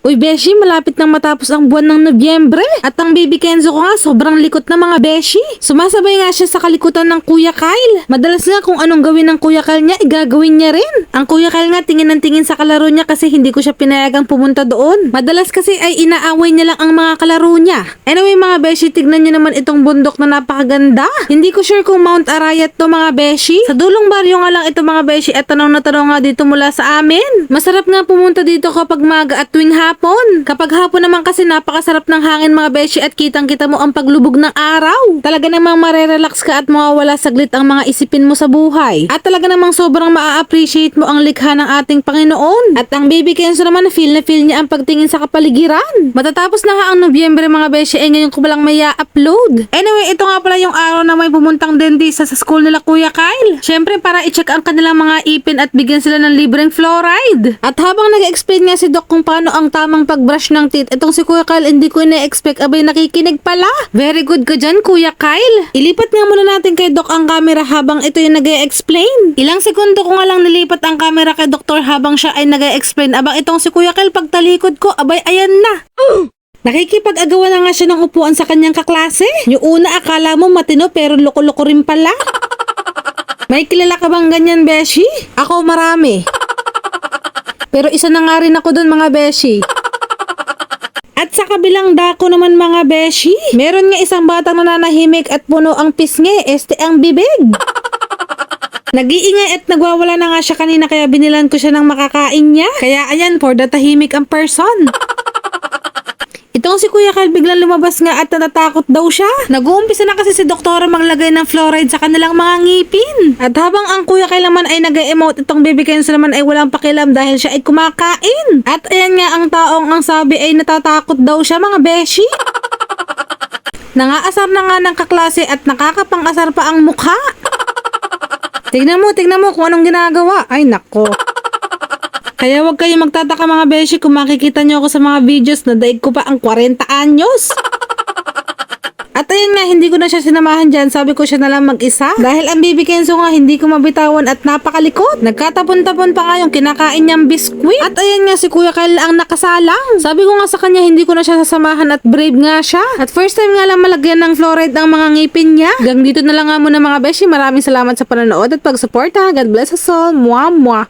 Uy, Beshi, malapit nang matapos ang buwan ng Nobyembre. At ang baby Kenzo ko nga, sobrang likot na mga Beshi. Sumasabay nga siya sa kalikutan ng Kuya Kyle. Madalas nga kung anong gawin ng Kuya Kyle niya, igagawin niya rin. Ang Kuya Kyle nga, tingin ng tingin sa kalaro niya kasi hindi ko siya pinayagang pumunta doon. Madalas kasi ay inaaway niya lang ang mga kalaro niya. Anyway mga Beshi, tignan niyo naman itong bundok na napakaganda. Hindi ko sure kung Mount Arayat to mga Beshi. Sa dulong baryo nga lang ito mga Beshi at tanong na tanong nga dito mula sa amin. Masarap nga pumunta dito kapag maga at tuwing hapon. Kapag hapon naman kasi napakasarap ng hangin mga Beshi at kitang-kita mo ang paglubog ng araw. Talaga namang marerelax ka at mawawala saglit ang mga isipin mo sa buhay. At talaga namang sobrang maa-appreciate mo ang likha ng ating Panginoon. At ang baby Kenzo naman na feel niya ang pagtingin sa kapaligiran. Matatapos na nga ang Nobyembre mga Beshi ay ngayon ko palang may upload. Anyway, ito nga pala yung araw na may pumuntang dentista sa school nila Kuya Kyle. Syempre para i-check ang kanilang mga ipin at bigyan sila ng libreng fluoride. At habang nag-explain nga si Doc kung paano ang tamang pagbrush ng teeth, itong si Kuya Kyle hindi ko ina-expect abay nakikinig pala. Very good ka dyan Kuya Kyle. Ilipat nga muna natin kay Doc ang camera habang ito yung nag-e-explain. Ilang segundo ko nga lang nilipat ang camera kay Doktor habang siya ay nag-e-explain. Abang itong si Kuya Kyle pagtalikod ko, abay ayan na. Nakikipag-agawa na nga siya ng upuan sa kanyang kaklase. Yung una akala mo matino pero loko-loko rin pala. May kilala ka bang ganyan Beshi? Ako marami. Pero isa na nga rin ako dun mga Beshi. At sa kabilang dako naman mga Beshi, meron nga isang batang nananahimik at puno ang pisngi, ang bibig. Nag-iingay at nagwawala na nga siya kanina kaya binilan ko siya ng makakain niya. Kaya ayan, for the tahimik ang person. Itong si Kuya Kyle biglang lumabas nga at natatakot daw siya. Nag-uumpisa na kasi si Doktora maglagay ng fluoride sa kanilang mga ngipin. At habang ang Kuya Kyle naman ay nag-emote, itong baby Kenzo naman ay walang pakialam dahil siya ay kumakain. At ayan nga ang taong ang sabi ay natatakot daw siya mga Beshi. Nangaasar na nga ng kaklase at nakakapang-asar pa ang mukha. Tignan mo kung anong ginagawa. Ay nako. Kaya wag kayong magtataka mga Beshi kung makikita nyo ako sa mga videos na daig ko pa ang 40 anyos. At ayun nga, hindi ko na siya sinamahan dyan. Sabi ko siya na lang mag-isa. Dahil ang baby Kenzo nga, hindi ko mabitawan at napakalikot. Nagkatapon-tapon pa nga yung kinakain niyang biskwit. At ayun nga, si Kuya Kyle ang nakasalang. Sabi ko nga sa kanya, hindi ko na siya sasamahan at brave nga siya. At first time nga lang malagyan ng fluoride ang mga ngipin niya. Hanggang dito na lang nga muna mga Beshi. Maraming salamat sa panonood at pagsuporta. God bless us all. Mwah, mwah.